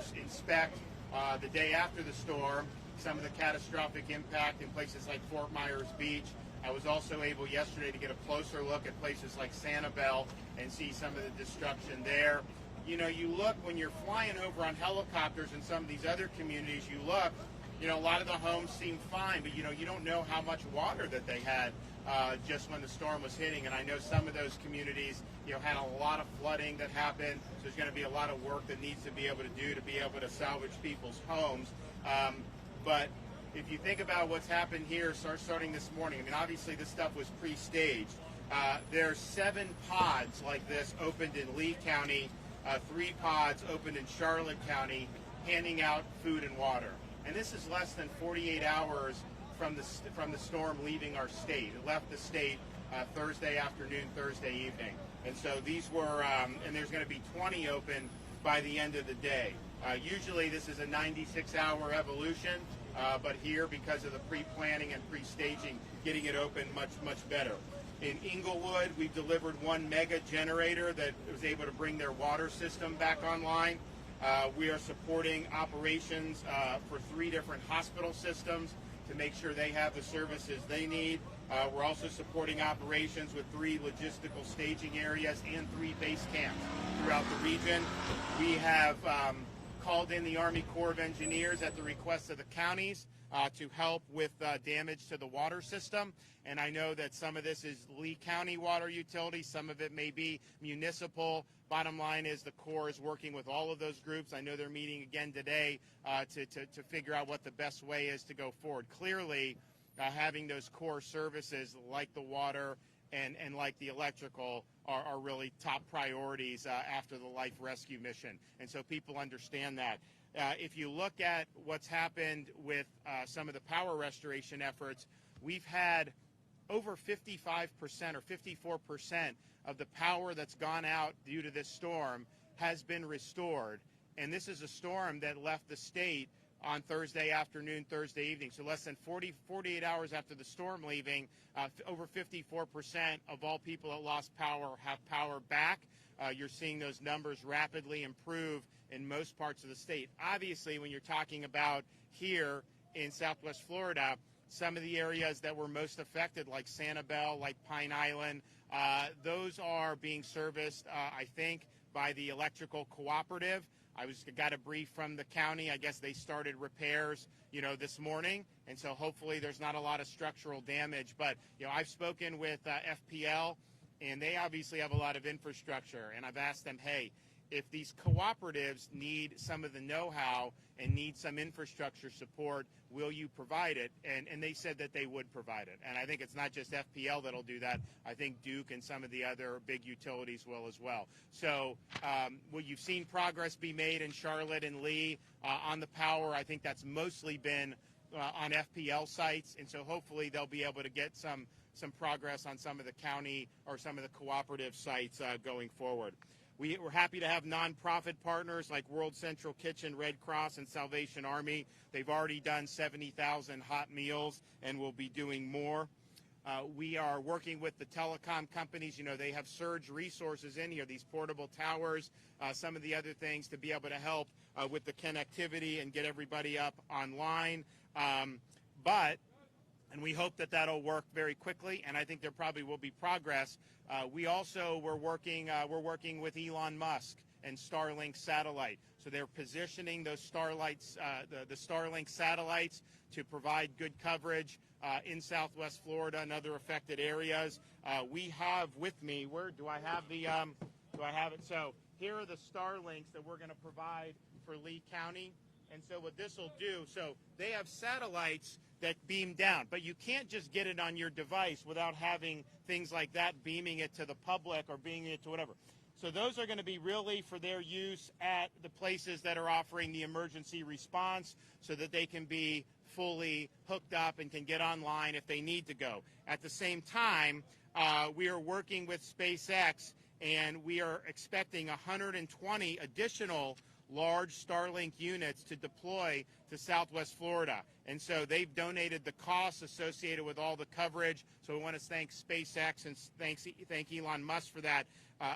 course, inspect the day after the storm some of the catastrophic impact in places like Fort Myers Beach. I was also able yesterday to get a closer look at places like Sanibel and see some of the destruction there. You know, you look when you're flying over on helicopters in some of these other communities, you look, you know, a lot of the homes seem fine, but, you know, you don't know how much water that they had just when the storm was hitting. And I know some of those communities, you know, had a lot of flooding that happened. So there's going to be a lot of work that needs to be able to salvage people's homes. But if you think about what's happened here starting this morning, I mean, obviously this stuff was pre-staged. There's 7 pods like this opened in Lee County, 3 pods opened in Charlotte County, handing out food and water. And this is less than 48 hours from the storm leaving our state. It left the state Thursday afternoon, Thursday evening. And so these were, and there's going to be 20 open by the end of the day. Usually this is a 96-hour evolution, but here, because of the pre-planning and pre-staging, getting it open much better. In Inglewood, we've delivered 1 mega generator that was able to bring their water system back online. We are supporting operations for 3 different hospital systems to make sure they have the services they need. We're also supporting operations with 3 logistical staging areas and 3 base camps throughout the region. We have called in the Army Corps of Engineers at the request of the counties to help with damage to the water system. And I know that some of this is Lee County water utilities, some of it may be municipal. Bottom line is the Corps is working with all of those groups. I know they're meeting again today to figure out what the best way is to go forward. Clearly, having those core services like the water and like the electrical are really top priorities after the life rescue mission. And so people understand that. If you look at what's happened with some of the power restoration efforts, we've had over 55% or 54% of the power that's gone out due to this storm has been restored. And this is a storm that left the state on Thursday afternoon, Thursday evening. So less than 48 hours after the storm leaving, over 54% of all people that lost power have power back. You're seeing those numbers rapidly improve in most parts of the state. Obviously, when you're talking about here in Southwest Florida, some of the areas that were most affected, like Sanibel, like Pine Island, those are being serviced, I think, by the electrical cooperative. I got a brief from the county. I guess they started repairs, this morning, and so hopefully there's not a lot of structural damage. But I've spoken with FPL, and they obviously have a lot of infrastructure, and I've asked them, hey, if these cooperatives need some of the know-how and need some infrastructure support, will you provide it? And they said that they would provide it. And I think it's not just FPL that'll do that. I think Duke and some of the other big utilities will as well. So you've seen progress be made in Charlotte and Lee on the power. I think that's mostly been on FPL sites. And so hopefully they'll be able to get some progress on some of the county or some of the cooperative sites going forward. We're happy to have nonprofit partners like World Central Kitchen, Red Cross, and Salvation Army. They've already done 70,000 hot meals and will be doing more. We are working with the telecom companies. They have surge resources in here, these portable towers, some of the other things to be able to help with the connectivity and get everybody up online. And we hope that that'll work very quickly, and I think there probably will be progress. We're working with Elon Musk and Starlink satellite. So they're positioning those the Starlink satellites to provide good coverage in Southwest Florida and other affected areas. We have with me, where do I have it? So here are the Starlinks that we're going to provide for Lee County. And so what this will do, so they have satellites that beam down, but you can't just get it on your device without having things like that beaming it to the public or beaming it to whatever. So those are going to be really for their use at the places that are offering the emergency response so that they can be fully hooked up and can get online if they need to go. At the same time, we are working with SpaceX, and we are expecting 120 additional large Starlink units to deploy to Southwest Florida. And so they've donated the costs associated with all the coverage. So we want to thank SpaceX and thank Elon Musk for that.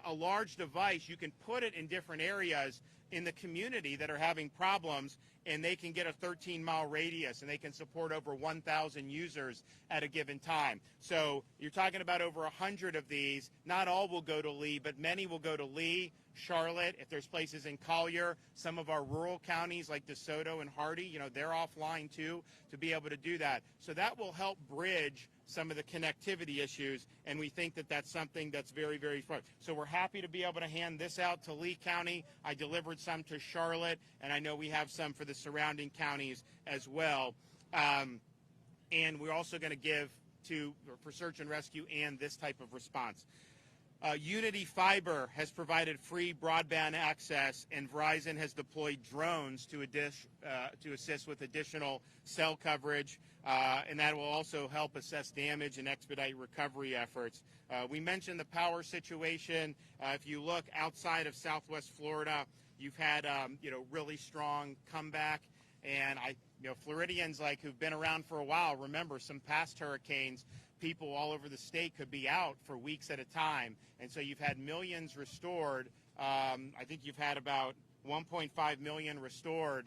A large device, you can put it in different areas. in the community that are having problems, and they can get a 13-mile radius, and they can support over 1,000 users at a given time. So you're talking about over 100 of these. Not all will go to Lee, but many will go to Lee, Charlotte, if there's places in Collier, some of our rural counties like DeSoto and Hardy, they're offline too, to be able to do that. So that will help bridge some of the connectivity issues, and we think that that's something that's very, very fun. So we're happy to be able to hand this out to Lee County. I delivered some to Charlotte, and I know we have some for the surrounding counties as well. And we're also going to give for search and rescue and this type of response. Unity Fiber has provided free broadband access, and Verizon has deployed drones to assist with additional cell coverage, and that will also help assess damage and expedite recovery efforts. We mentioned the power situation. If you look outside of Southwest Florida, you've had really strong comeback, and Floridians who've been around for a while remember some past hurricanes. People all over the state could be out for weeks at a time. And so you've had millions restored. I think you've had about 1.5 million restored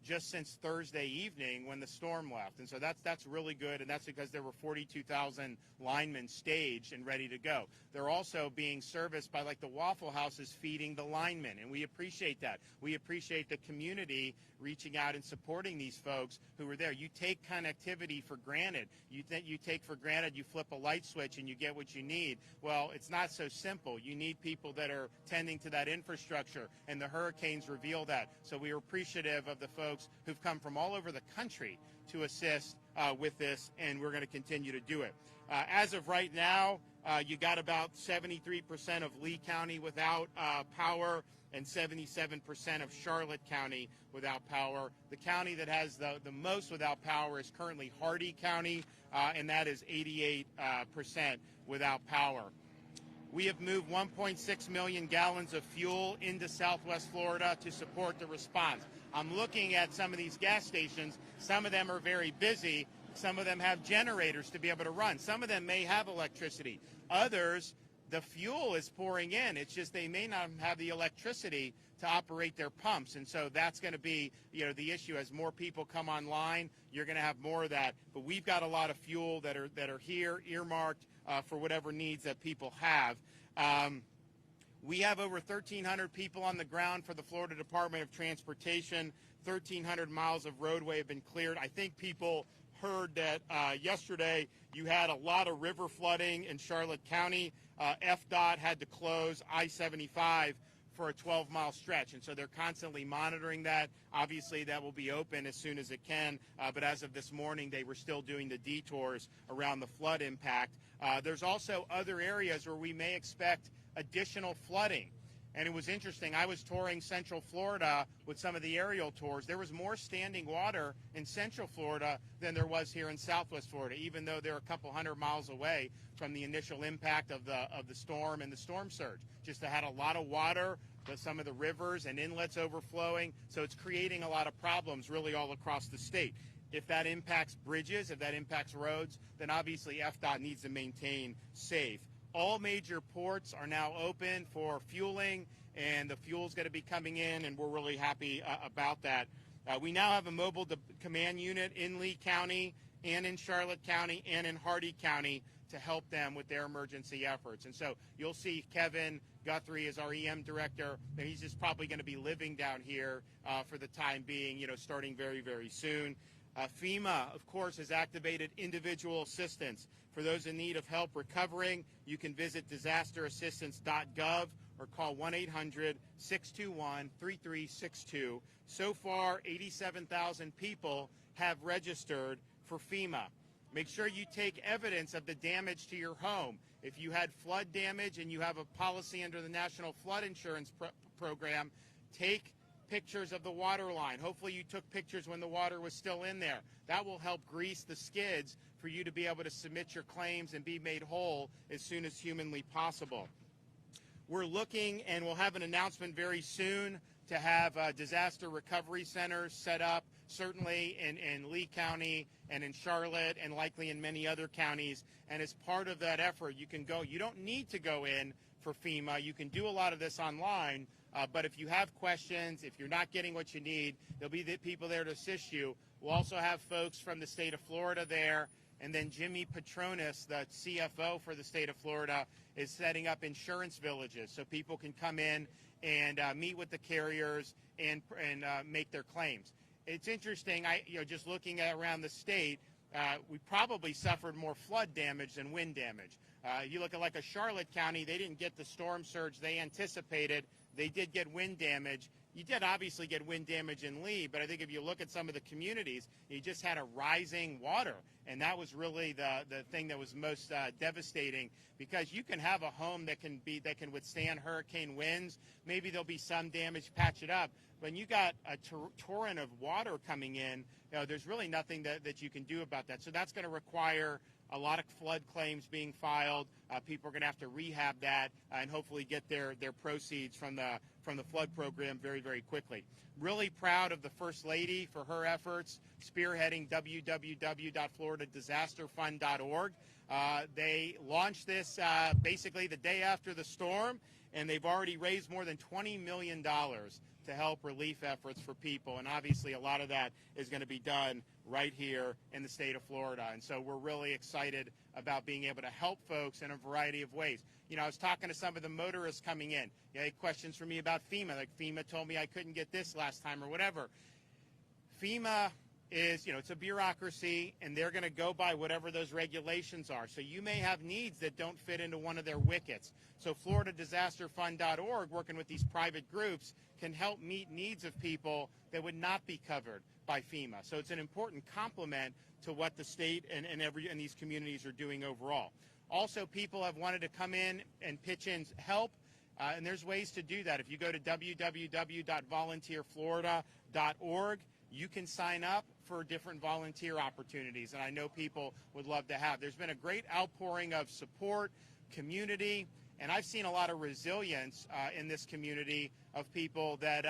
just since Thursday evening when the storm left. And so that's really good, and that's because there were 42,000 linemen staged and ready to go. They're also being serviced by the Waffle Houses feeding the linemen, and we appreciate that. We appreciate the community reaching out and supporting these folks who are there. You take connectivity for granted. You take for granted you flip a light switch and you get what you need. Well, it's not so simple. You need people that are tending to that infrastructure, and the hurricanes reveal that. So we are appreciative of the folks who've come from all over the country to assist with this, and we're going to continue to do it. As of right now, you got about 73% of Lee County without power and 77% of Charlotte County without power. The county that has the most without power is currently Hardy County, and that is 88% without power. We have moved 1.6 million gallons of fuel into Southwest Florida to support the response. I'm looking at some of these gas stations. Some of them are very busy. Some of them have generators to be able to run. Some of them may have electricity. Others, the fuel is pouring in. It's just they may not have the electricity to operate their pumps. And so that's going to be, the issue. As more people come online, you're going to have more of that. But we've got a lot of fuel that are here, earmarked for whatever needs that people have. We have over 1,300 people on the ground for the Florida Department of Transportation. 1,300 miles of roadway have been cleared. I think people heard that yesterday you had a lot of river flooding in Charlotte County. FDOT had to close I-75 for a 12-mile stretch, and so they're constantly monitoring that. Obviously, that will be open as soon as it can, but as of this morning, they were still doing the detours around the flood impact. There's also other areas where we may expect additional flooding. And it was interesting. I was touring Central Florida with some of the aerial tours. There was more standing water in Central Florida than there was here in Southwest Florida, even though they're a couple hundred miles away from the initial impact of the storm and the storm surge. Just had a lot of water, some of the rivers and inlets overflowing. So it's creating a lot of problems really all across the state. If that impacts bridges, if that impacts roads, then obviously FDOT needs to maintain safe. All major ports are now open for fueling, and the fuel's going to be coming in, and we're really happy about that. We now have a mobile command unit in Lee County and in Charlotte County and in Hardy County to help them with their emergency efforts. And so you'll see Kevin Guthrie is our EM director, and he's just probably going to be living down here for the time being, starting very, very soon. FEMA, of course, has activated individual assistance. For those in need of help recovering, you can visit disasterassistance.gov or call 1-800-621-3362. So far, 87,000 people have registered for FEMA. Make sure you take evidence of the damage to your home. If you had flood damage and you have a policy under the National Flood Insurance Program, take pictures of the water line. Hopefully you took pictures when the water was still in there. That will help grease the skids for you to be able to submit your claims and be made whole as soon as humanly possible. We're looking, and we'll have an announcement very soon, to have disaster recovery centers set up, certainly in Lee County and in Charlotte and likely in many other counties. And as part of that effort, you don't need to go in for FEMA. You can do a lot of this online, But if you have questions, if you're not getting what you need, there'll be the people there to assist you. We'll also have folks from the state of Florida there. And then Jimmy Petronis, the CFO for the state of Florida, is setting up insurance villages so people can come in and meet with the carriers and make their claims. It's interesting, just looking at around the state, we probably suffered more flood damage than wind damage. You look at like a Charlotte County, they didn't get the storm surge they anticipated. They did get wind damage. You did obviously get wind damage in Lee, but I think if you look at some of the communities, you just had a rising water, and that was really the thing that was most devastating, because you can have a home that can withstand hurricane winds. Maybe there'll be some damage, patch it up. When you got a torrent of water coming in, there's really nothing that you can do about that. So that's going to require a lot of flood claims being filed. People are going to have to rehab that and hopefully get their proceeds from the flood program very, very quickly. Really proud of the First Lady for her efforts, spearheading www.floridadisasterfund.org. They launched this basically the day after the storm, and they've already raised more than $20 million to help relief efforts for people. And obviously a lot of that is going to be done right here in the state of Florida. And so we're really excited about being able to help folks in a variety of ways. I was talking to some of the motorists coming in. They had questions for me about FEMA. Like, FEMA told me I couldn't get this last time or whatever. FEMA is, it's a bureaucracy, and they're going to go by whatever those regulations are. So you may have needs that don't fit into one of their wickets. So FloridaDisasterFund.org, working with these private groups, can help meet needs of people that would not be covered by FEMA. So it's an important complement to what the state and these communities are doing overall. Also, people have wanted to come in and pitch in help, and there's ways to do that. If you go to www.volunteerflorida.org, you can sign up for different volunteer opportunities, and I know people would love to have. There's been a great outpouring of support, community, and I've seen a lot of resilience in this community of people that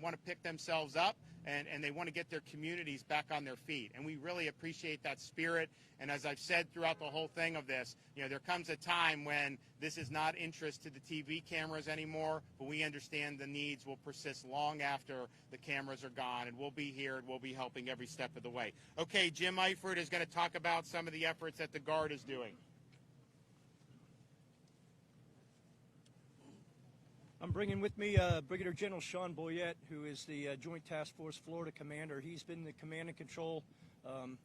want to pick themselves up and they want to get their communities back on their feet. And we really appreciate that spirit. And as I've said throughout the whole thing of this, there comes a time when this is not interest to the TV cameras anymore, but we understand the needs will persist long after the cameras are gone, and we'll be here and we'll be helping every step of the way. Okay, Jim Eifert is going to talk about some of the efforts that the Guard is doing. I'm bringing with me Brigadier General Sean Boyette, who is the Joint Task Force Florida Commander. He's been the command and control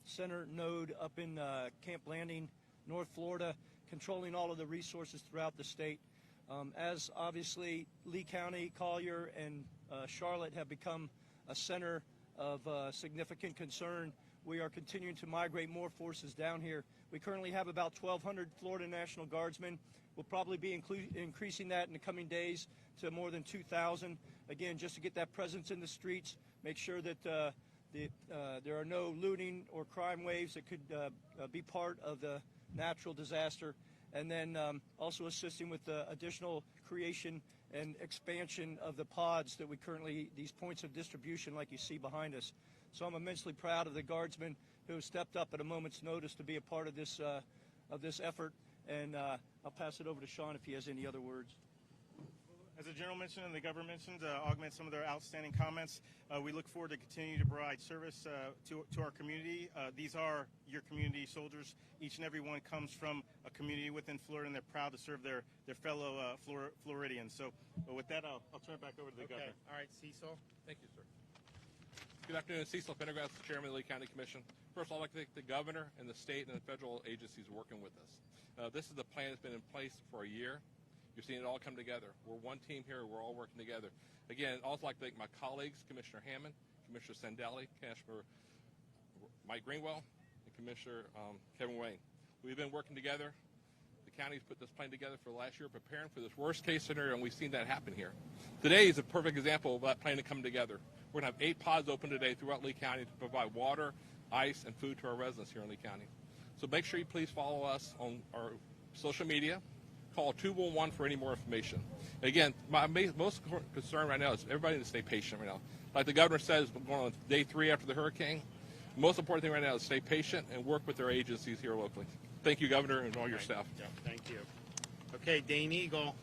center node up in Camp Landing, North Florida, controlling all of the resources throughout the state. As obviously Lee County, Collier, and Charlotte have become a center of significant concern, we are continuing to migrate more forces down here. We currently have about 1,200 Florida National Guardsmen. We'll probably be increasing that in the coming days to more than 2,000. Again, just to get that presence in the streets, make sure that there are no looting or crime waves that could be part of the natural disaster. And then also assisting with the additional creation and expansion of the pods that we currently, these points of distribution like you see behind us. So I'm immensely proud of the Guardsmen who have stepped up at a moment's notice to be a part of this effort. And I'll pass it over to Sean if he has any other words. As the General mentioned and the Governor mentioned, augment some of their outstanding comments. We look forward to continuing to provide service to our community. These are your community soldiers. Each and every one comes from a community within Florida, and they're proud to serve their fellow Floridians. So with that, I'll turn it back over to the Governor. All right, Cecil. Thank you, sir. Good afternoon. Cecil Pendergrass, the Chairman of the Lee County Commission. First, I'd like to thank the Governor and the state and the federal agencies working with us. This is the plan that's been in place for a year. You're seeing it all come together. We're one team here. We're all working together. Again, I'd also like to thank my colleagues, Commissioner Hammond, Commissioner Sandelli, Commissioner Mike Greenwell, and Commissioner Kevin Wayne. We've been working together. The county's put this plan together for the last year, preparing for this worst-case scenario, and we've seen that happen here. Today is a perfect example of that plan to come together. We're going to have 8 pods open today throughout Lee County to provide water, ice, and food to our residents here in Lee County. So make sure you please follow us on our social media. Call 211 for any more information. Again, my most concern right now is everybody needs to stay patient right now. Like the Governor says, we're going on day 3 after the hurricane. The most important thing right now is stay patient and work with their agencies here locally. Thank you, Governor, and all your staff. Yeah, thank you. Okay, Dane Eagle.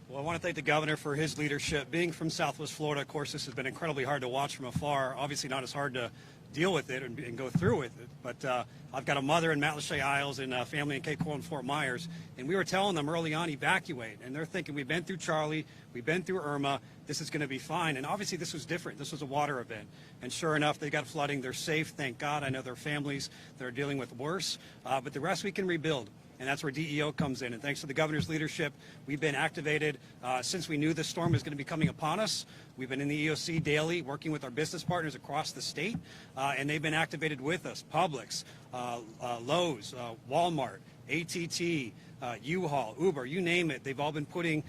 Well, I want to thank the governor for his leadership. Being from Southwest Florida, of course, this has been incredibly hard to watch from afar. Obviously not as hard to deal with it and go through with it. But I've got a mother in Matlacha Isles and a family in Cape Coral and Fort Myers. And we were telling them early on, evacuate. And they're thinking, we've been through Charlie, we've been through Irma, this is going to be fine. And obviously this was different. This was a water event. And sure enough, they got flooding. They're safe, thank God. I know their families that are dealing with worse. But the rest we can rebuild. And that's where DEO comes in. And thanks to the governor's leadership, we've been activated since we knew the storm was going to be coming upon us. We've been in the EOC daily, working with our business partners across the state, and they've been activated with us. Publix, Lowe's, Walmart, ATT, U-Haul, Uber, you name it. They've all been putting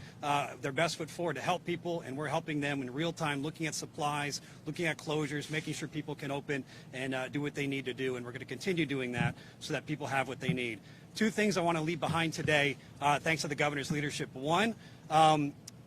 their best foot forward to help people, and we're helping them in real time, looking at supplies, looking at closures, making sure people can open and do what they need to do. And we're going to continue doing that so that people have what they need. Two things I want to leave behind today, thanks to the governor's leadership. One,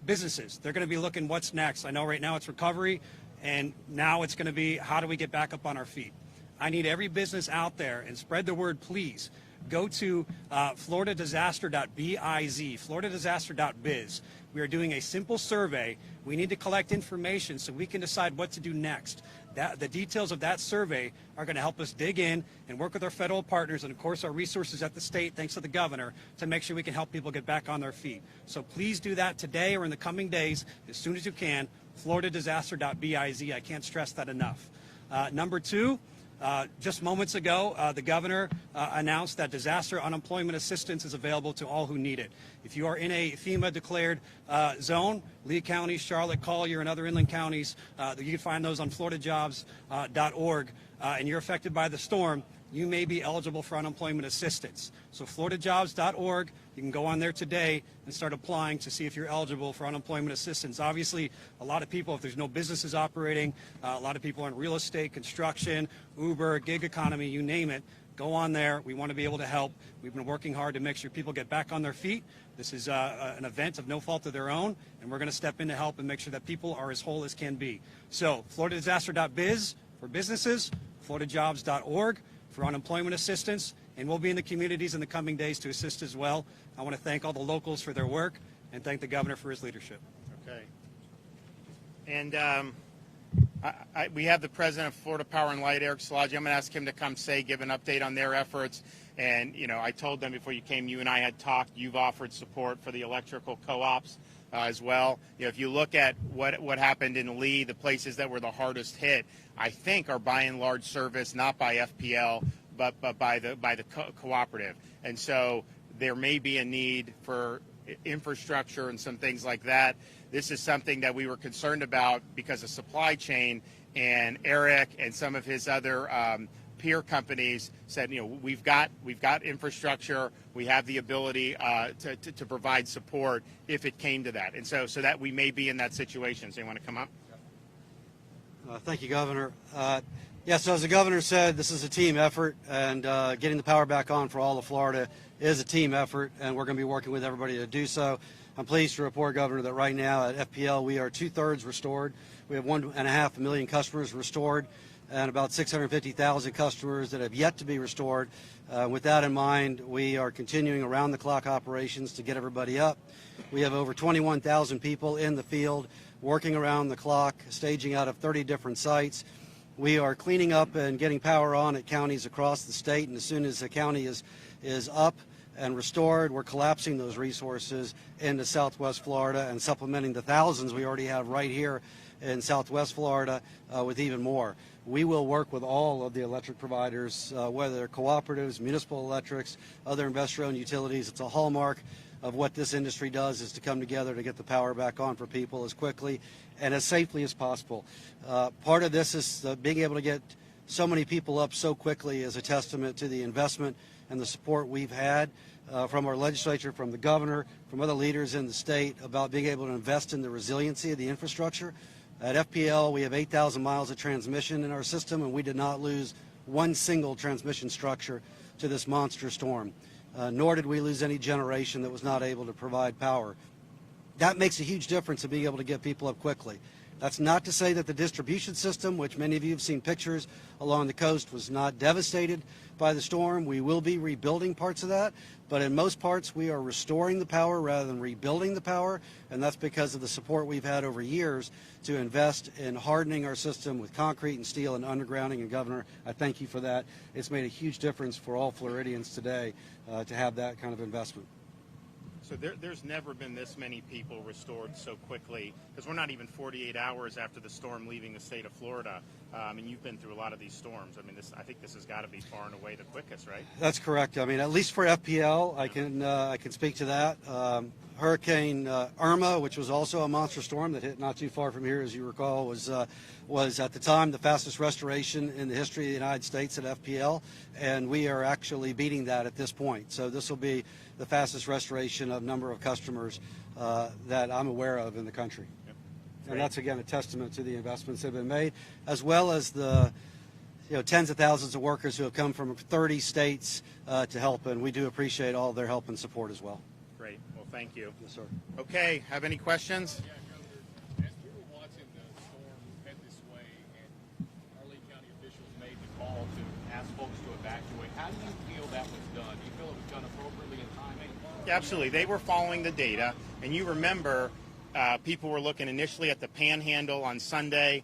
businesses. They're going to be looking what's next. I know right now it's recovery, and now it's going to be how do we get back up on our feet. I need every business out there, and spread the word, please. Go to floridadisaster.biz, floridadisaster.biz. We are doing a simple survey. We need to collect information so we can decide what to do next. The details of that survey are going to help us dig in and work with our federal partners and, of course, our resources at the state, thanks to the governor, to make sure we can help people get back on their feet. So please do that today or in the coming days as soon as you can, floridadisaster.biz. I can't stress that enough. Number two, just moments ago, the governor announced that disaster unemployment assistance is available to all who need it. If you are in a FEMA-declared zone, Lee County, Charlotte, Collier, and other inland counties, you can find those on floridajobs.org, and you're affected by the storm, you may be eligible for unemployment assistance. So floridajobs.org, you can go on there today and start applying to see if you're eligible for unemployment assistance. Obviously, a lot of people, if there's no businesses operating, a lot of people are in real estate, construction, Uber, gig economy, you name it, go on there. We want to be able to help. We've been working hard to make sure people get back on their feet. This is an event of no fault of their own, and we're going to step in to help and make sure that people are as whole as can be. So floridadisaster.biz for businesses, floridajobs.org for unemployment assistance, and we'll be in the communities in the coming days to assist as well. I want to thank all the locals for their work and thank the governor for his leadership. Okay. And we have the president of Florida Power and Light, Eric Szilagyi. I'm going to ask him to come give an update on their efforts. And, you know, I told them before you came, you and I had talked, you've offered support for the electrical co-ops as well. You know, if you look at what happened in Lee, the places that were the hardest hit, I think are by and large serviced not by FPL, but by the cooperative. And so there may be a need for infrastructure and some things like that. This is something that we were concerned about because of supply chain, and Eric and some of his other peer companies said, you know, we've got infrastructure, we have the ability to provide support if it came to that, and so that we may be in that situation. So you want to come up? Thank you, Governor. Yes, so as the governor said, this is a team effort, and getting the power back on for all of Florida is a team effort, and we're going to be working with everybody to do so. I'm pleased to report, Governor, that right now at FPL we are 2/3 restored. We have 1.5 million customers restored and about 650,000 customers that have yet to be restored. With that in mind, we are continuing around-the-clock operations to get everybody up. We have over 21,000 people in the field working around the clock, staging out of 30 different sites. We are cleaning up and getting power on at counties across the state, and as soon as the county is up and restored, we're collapsing those resources into Southwest Florida and supplementing the thousands we already have right here in Southwest Florida with even more. We will work with all of the electric providers, whether they're cooperatives, municipal electrics, other investor-owned utilities. It's a hallmark of what this industry does, is to come together to get the power back on for people as quickly and as safely as possible. Part of this is being able to get so many people up so quickly is a testament to the investment and the support we've had from our legislature, from the governor, from other leaders in the state about being able to invest in the resiliency of the infrastructure. At FPL, we have 8,000 miles of transmission in our system, and we did not lose one single transmission structure to this monster storm. Nor did we lose any generation that was not able to provide power. That makes a huge difference in being able to get people up quickly. That's not to say that the distribution system, which many of you have seen pictures along the coast, was not devastated by the storm. We will be rebuilding parts of that, but in most parts we are restoring the power rather than rebuilding the power, and that's because of the support we've had over years to invest in hardening our system with concrete and steel and undergrounding. And Governor, I thank you for that. It's made a huge difference for all Floridians today to have that kind of investment. So there's never been this many people restored so quickly, because we're not even 48 hours after the storm leaving the state of Florida. And you've been through a lot of these storms. I mean, I think this has got to be far and away the quickest, right? That's correct. I mean, at least for FPL, I can speak to that. Hurricane Irma, which was also a monster storm that hit not too far from here, as you recall, was at the time the fastest restoration in the history of the United States at FPL, and we are actually beating that at this point. So this will be the fastest restoration of number of customers that I'm aware of in the country. Yep. And that's, again, a testament to the investments that have been made, as well as the tens of thousands of workers who have come from 30 states to help, and we do appreciate all their help and support as well. Great. Well, thank you. Yes, sir. Okay. Have any questions? Yeah, Governor, as we were watching the storm head this way and our Lee County officials made the call to ask folks to evacuate, how do you feel that was done? Do you feel it was done appropriately in timing? Yeah, absolutely. They were following the data, and you remember people were looking initially at the Panhandle on Sunday.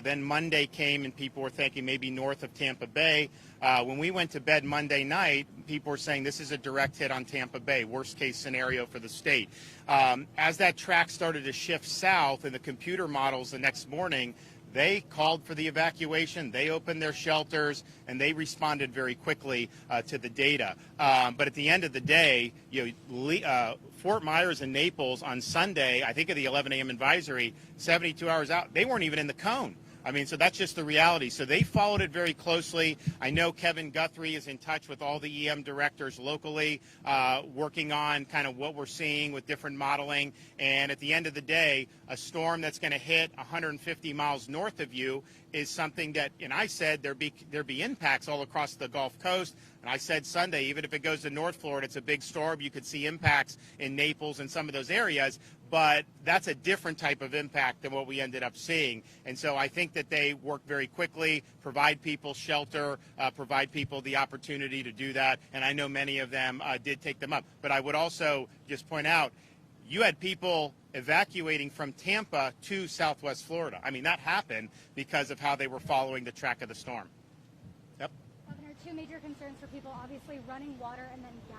Then Monday came, and people were thinking maybe north of Tampa Bay. When we went to bed Monday night, people were saying this is a direct hit on Tampa Bay, worst case scenario for the state. As that track started to shift south in the computer models the next morning, they called for the evacuation, they opened their shelters, and they responded very quickly to the data. But at the end of the day, Fort Myers and Naples on Sunday, I think of the 11 a.m. advisory, 72 hours out, they weren't even in the cone. I mean, so that's just the reality. So they followed it very closely. I know Kevin Guthrie is in touch with all the EM directors locally, working on kind of what we're seeing with different modeling. And at the end of the day, a storm that's going to hit 150 miles north of you is something that, and I said there'd be impacts all across the Gulf Coast. And I said Sunday, even if it goes to North Florida, it's a big storm. You could see impacts in Naples and some of those areas. But that's a different type of impact than what we ended up seeing. And so I think that they work very quickly, provide people shelter, provide people the opportunity to do that. And I know many of them did take them up. But I would also just point out, you had people evacuating from Tampa to Southwest Florida. I mean, that happened because of how they were following the track of the storm. Yep. Governor, two major concerns for people, obviously running water and then gas.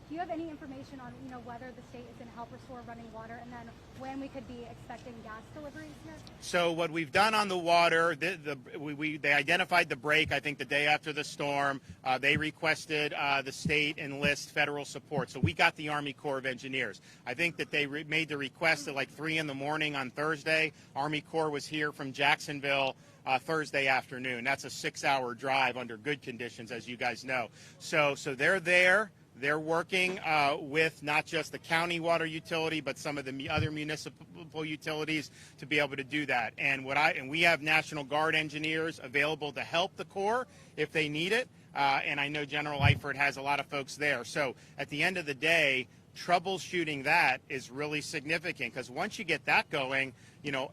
Do you have any information on, whether the state is going to help restore running water, and then when we could be expecting gas deliveries here? So what we've done on the water, they identified the break, I think, the day after the storm. They requested the state enlist federal support. So we got the Army Corps of Engineers. I think that they made the request at like 3 in the morning on Thursday. Army Corps was here from Jacksonville Thursday afternoon. That's a 6-hour drive under good conditions, as you guys know. So they're there. They're working with not just the county water utility, but some of the other municipal utilities to be able to do that. And we have National Guard engineers available to help the Corps if they need it. And I know General Eifert has a lot of folks there. So at the end of the day, troubleshooting that is really significant, because once you get that going,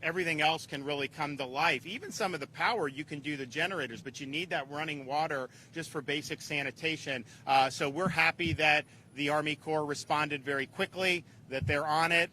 everything else can really come to life. Even some of the power, you can do the generators, but you need that running water just for basic sanitation. So we're happy that the Army Corps responded very quickly, that they're on it,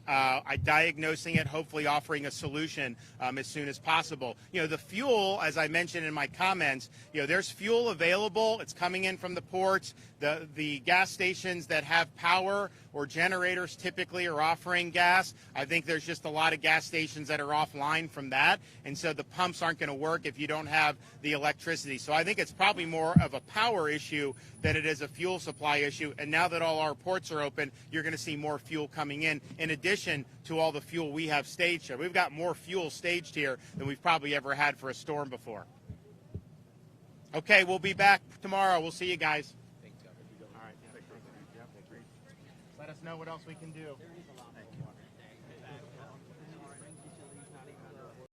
diagnosing it, hopefully offering a solution as soon as possible. The fuel, as I mentioned in my comments, there's fuel available. It's coming in from the ports. The gas stations that have power or generators typically are offering gas. I think there's just a lot of gas stations that are offline from that, and so the pumps aren't going to work if you don't have the electricity. So I think it's probably more of a power issue than it is a fuel supply issue. And now that all our ports are open, you're going to see more fuel coming in addition to all the fuel we have staged here. We've got more fuel staged here than we've probably ever had for a storm before. Okay, we'll be back tomorrow. We'll see you guys. All right. Let us know what else we can do. Thank you.